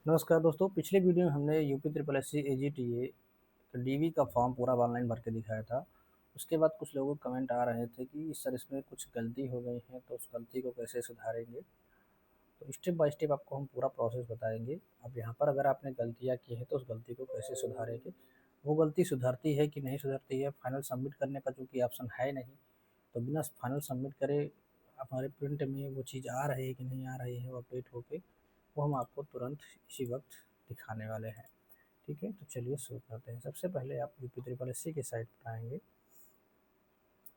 नमस्कार दोस्तों, पिछले वीडियो में हमने UP triple S C AGTA DV का फॉर्म पूरा ऑनलाइन भर के दिखाया था। उसके बाद कुछ लोगों को कमेंट आ रहे थे कि सर इसमें कुछ गलती हो गई है, तो उस गलती को कैसे सुधारेंगे। तो स्टेप बाय स्टेप आपको हम पूरा प्रोसेस बताएंगे। अब यहाँ पर अगर आपने गलतियाँ की हैं तो उस गलती को कैसे सुधारेंगे, वो गलती सुधरती है कि नहीं सुधरती है। फाइनल सबमिट करने का चूँकि ऑप्शन है नहीं, तो बिना फाइनल सबमिट करे हमारे प्रिंट में वो चीज़ आ रही है कि नहीं आ रही है, वो अपडेट होके वो हम आपको तुरंत इसी वक्त दिखाने वाले हैं। ठीक है, तो चलिए शुरू करते हैं। सबसे पहले आप यूपी ट्रिपल एस सी की साइट पर आएंगे,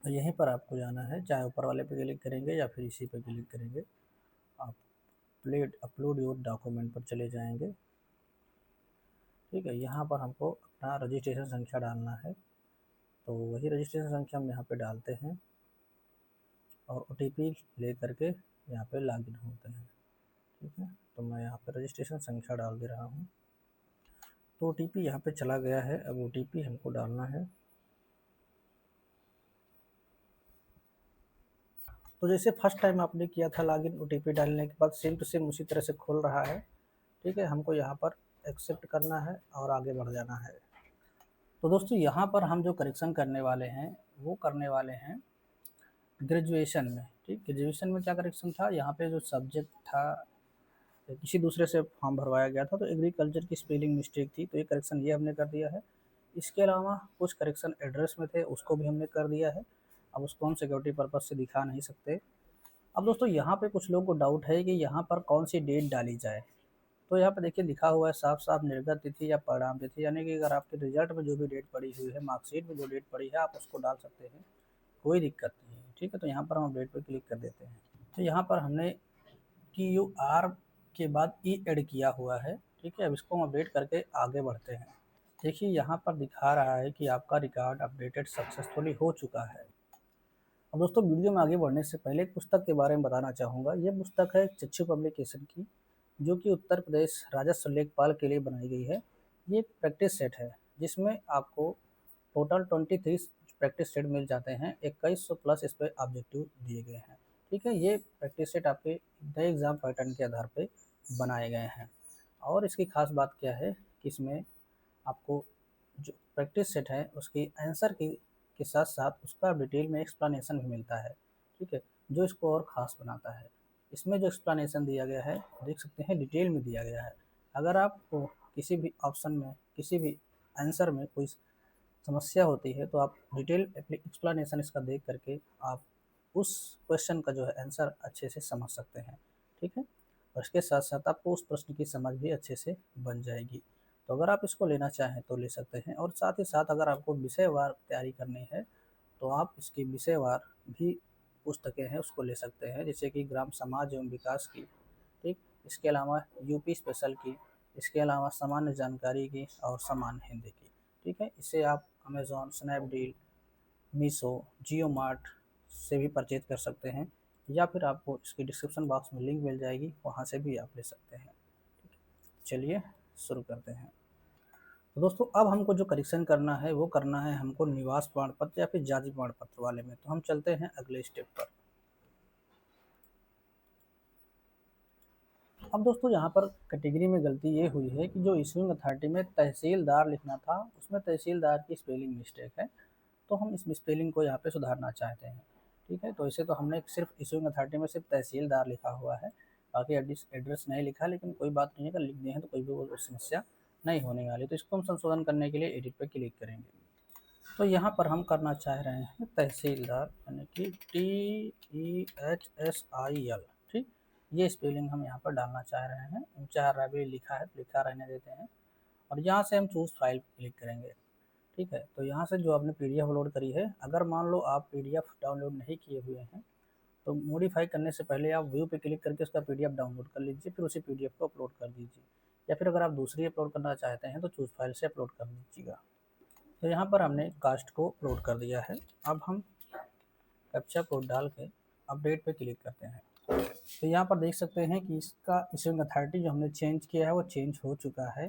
तो यहीं पर आपको जाना है। चाहे ऊपर वाले पे क्लिक करेंगे या फिर इसी पे क्लिक करेंगे। आप प्लेट अपलोड योर डॉक्यूमेंट पर चले जाएंगे। ठीक है, यहाँ पर हमको अपना रजिस्ट्रेशन संख्या डालना है, तो वही रजिस्ट्रेशन संख्या हम यहाँ पे डालते हैं और OTP ले करके यहाँ पे लॉगिन होते हैं। ठीक है, तो मैं यहाँ पे रजिस्ट्रेशन संख्या डाल दे रहा हूँ। तो OTP यहाँ पे चला गया है। अब OTP हमको डालना है। तो जैसे फर्स्ट टाइम आपने किया था लॉगिन, OTP डालने के बाद सेम टू सेम उसी तरह से खुल रहा है। ठीक है, हमको यहाँ पर एक्सेप्ट करना है और आगे बढ़ जाना है। तो दोस्तों यहाँ पर हम जो करेक्शन करने वाले हैं वो करने वाले हैं ग्रेजुएशन में। ठीक, ग्रेजुएशन में क्या करेक्शन था, यहाँ पे जो सब्जेक्ट था किसी दूसरे से फॉर्म भरवाया गया था, तो एग्रीकल्चर की स्पेलिंग मिस्टेक थी, तो ये करेक्शन ये हमने कर दिया है। इसके अलावा कुछ करेक्शन एड्रेस में थे, उसको भी हमने कर दिया है। अब उसको हम सिक्योरिटी पर्पज़ से दिखा नहीं सकते। अब दोस्तों यहाँ पे कुछ लोगों को डाउट है कि यहाँ पर कौन सी डेट डाली जाए। तो यहाँ पे देखिए लिखा हुआ है साफ साफ निर्गत तिथि या परिणाम तिथि, यानी कि अगर आपके रिजल्ट में जो भी डेट पड़ी हुई है, मार्कशीट में जो डेट पड़ी है, आप उसको डाल सकते हैं, कोई दिक्कत नहीं है। ठीक है, तो यहाँ पर हम अपडेट पर क्लिक कर देते हैं। तो यहाँ पर हमने TUR के बाद ऐड किया हुआ है। ठीक है, अब इसको हम अपडेट करके आगे बढ़ते हैं। देखिए यहाँ पर दिखा रहा है कि आपका रिकॉर्ड अपडेटेड सक्सेसफुली हो चुका है। अब दोस्तों वीडियो में आगे बढ़ने से पहले एक पुस्तक के बारे में बताना चाहूँगा। ये पुस्तक है चक्षु पब्लिकेशन की, जो कि उत्तर प्रदेश राजस्व लेखपाल के लिए बनाई गई है। ये एक प्रैक्टिस सेट है जिसमें आपको टोटल 23 प्रैक्टिस सेट मिल जाते हैं। 2100 प्लस इस पर ऑब्जेक्टिव दिए गए हैं। ठीक है, ये प्रैक्टिस सेट आपके नए एग्ज़ाम पैटर्न के आधार पर बनाए गए हैं। और इसकी खास बात क्या है कि इसमें आपको जो प्रैक्टिस सेट है उसकी आंसर की के साथ साथ उसका डिटेल में एक्सप्लेनेशन भी मिलता है। ठीक है, जो इसको और ख़ास बनाता है। इसमें जो एक्सप्लेनेशन दिया गया है, देख सकते हैं डिटेल में दिया गया है। अगर आपको किसी भी ऑप्शन में, किसी भी आंसर में कोई समस्या होती है, तो आप डिटेल एक्सप्लेनेशन इसका देख करके आप उस क्वेश्चन का जो है आंसर अच्छे से समझ सकते हैं। ठीक है, और इसके साथ साथ आपको उस प्रश्न की समझ भी अच्छे से बन जाएगी। तो अगर आप इसको लेना चाहें तो ले सकते हैं। और साथ ही साथ अगर आपको विषयवार तैयारी करनी है तो आप इसकी विषयवार भी पुस्तकें हैं उसको ले सकते हैं, जैसे कि ग्राम समाज एवं विकास की। ठीक, इसके अलावा यूपी स्पेशल की, इसके अलावा सामान्य जानकारी की और सामान्य हिंदी की। ठीक है, इसे आप अमेज़ॉन, स्नैपडील, मीशो, जियो मार्ट से भी परचेज कर सकते हैं, या फिर आपको इसकी डिस्क्रिप्शन बॉक्स में लिंक मिल जाएगी, वहाँ से भी आप ले सकते हैं। चलिए शुरू करते हैं। तो दोस्तों अब हमको जो करेक्शन करना है वो करना है हमको निवास प्रमाण पत्र या फिर जाति प्रमाण पत्र वाले में। तो हम चलते हैं अगले स्टेप पर। अब दोस्तों यहाँ पर कैटेगरी में गलती ये हुई है कि जो इशूइंग अथॉरिटी में तहसीलदार लिखना था, उसमें तहसीलदार की स्पेलिंग मिस्टेक है। तो हम इस स्पेलिंग को यहाँ पे सुधारना चाहते हैं। ठीक है, तो इसे तो हमने सिर्फ इशूइंग अथॉरिटी में सिर्फ तहसीलदार लिखा हुआ है, बाकी एड्रेस नहीं लिखा, लेकिन कोई बात नहीं है, अगर लिख दिए हैं तो कोई भी वो समस्या नहीं होने वाली। तो इसको हम संशोधन करने के लिए एडिट पर क्लिक करेंगे। तो यहाँ पर हम करना चाह रहे हैं तहसीलदार, यानी कि TEHSIL। ठीक, ये स्पेलिंग हम यहाँ पर डालना चाह रहे हैं। ऊंचा रवि लिखा है, लिखा रहने देते हैं। और यहाँ से हम चूज़ फाइल क्लिक करेंगे। ठीक है, तो यहाँ से जो आपने PDF अपलोड करी है, अगर मान लो आप PDF डाउनलोड नहीं किए हुए हैं, तो मॉडिफाई करने से पहले आप व्यू पे क्लिक करके उसका PDF डाउनलोड कर लीजिए, फिर उसी PDF को अपलोड कर दीजिए। या फिर अगर आप दूसरी अपलोड करना चाहते हैं तो चूज़ फाइल से अपलोड कर दीजिएगा। तो यहाँ पर हमने कास्ट को अपलोड कर दिया है। अब हम कैप्चा कोड डाल के अपडेट पे क्लिक करते हैं। तो यहाँ पर देख सकते हैं कि इसका इशूइंग अथॉरिटी जो हमने चेंज किया है वो चेंज हो चुका है।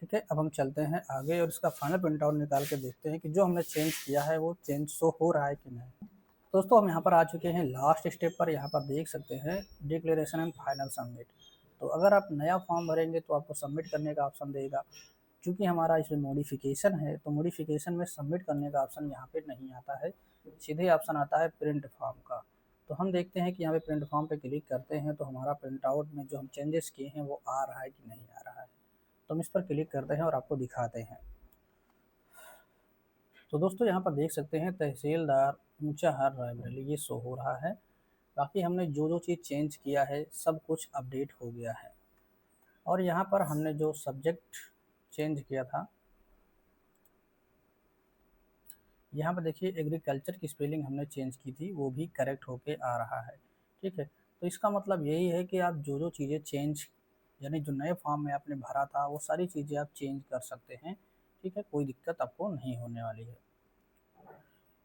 ठीक है, अब हम चलते हैं आगे और इसका फाइनल प्रिंट आउट निकाल के देखते हैं कि जो हमने चेंज किया है वो चेंज शो हो रहा है कि नहीं। दोस्तों हम यहाँ पर आ चुके हैं लास्ट स्टेप पर। यहाँ पर देख सकते हैं डिक्लेरेशन एंड फाइनल सबमिट। तो अगर आप नया फॉर्म भरेंगे तो आपको सबमिट करने का ऑप्शन देगा। क्योंकि हमारा इसमें मॉडिफिकेशन है तो मॉडिफिकेशन में सबमिट करने का ऑप्शन यहाँ पे नहीं आता है, सीधे ऑप्शन आता है प्रिंट फॉर्म का। तो हम देखते हैं कि यहाँ पे प्रिंट फॉर्म पे क्लिक करते हैं तो हमारा प्रिंट आउट में जो हम चेंजेस किए हैं वो आ रहा है कि नहीं आ रहा है। तो हम इस पर क्लिक करते हैं और आपको दिखाते हैं। तो दोस्तों यहाँ पर देख सकते हैं तहसीलदार ऊंचाहार रायबरेली ये शो हो रहा है। बाकी हमने जो जो चीज़ चेंज किया है सब कुछ अपडेट हो गया है। और यहाँ पर हमने जो सब्जेक्ट चेंज किया था, यहाँ पर देखिए एग्रीकल्चर की स्पेलिंग हमने चेंज की थी वो भी करेक्ट होके आ रहा है। ठीक है, तो इसका मतलब यही है कि आप जो जो चीज़ें चेंज यानी जो नए फॉर्म में आपने भरा था वो सारी चीज़ें आप चेंज कर सकते हैं। ठीक है, कोई दिक्कत आपको नहीं होने वाली है।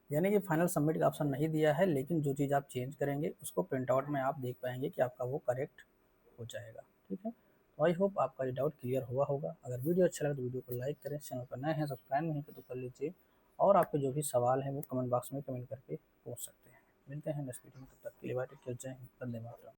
यानी कि फाइनल सबमिट का ऑप्शन नहीं दिया है, लेकिन जो चीज़ आप चेंज करेंगे उसको प्रिंट आउट में आप देख पाएंगे कि आपका वो करेक्ट हो जाएगा। ठीक है, तो आई होप आपका ये डाउट क्लियर हुआ होगा। अगर वीडियो अच्छा लगे तो वीडियो को लाइक करें, चैनल पर नए हैं सब्सक्राइब नहीं किया तो कर लीजिए, और आपके जो भी सवाल हैं वो कमेंट बॉक्स में कमेंट करके पूछ सकते हैं। मिलते हैं नेक्स्ट वीडियो में, तब तक के लिए बाय टेक केयर, जय हिंद, वंदे मातरम।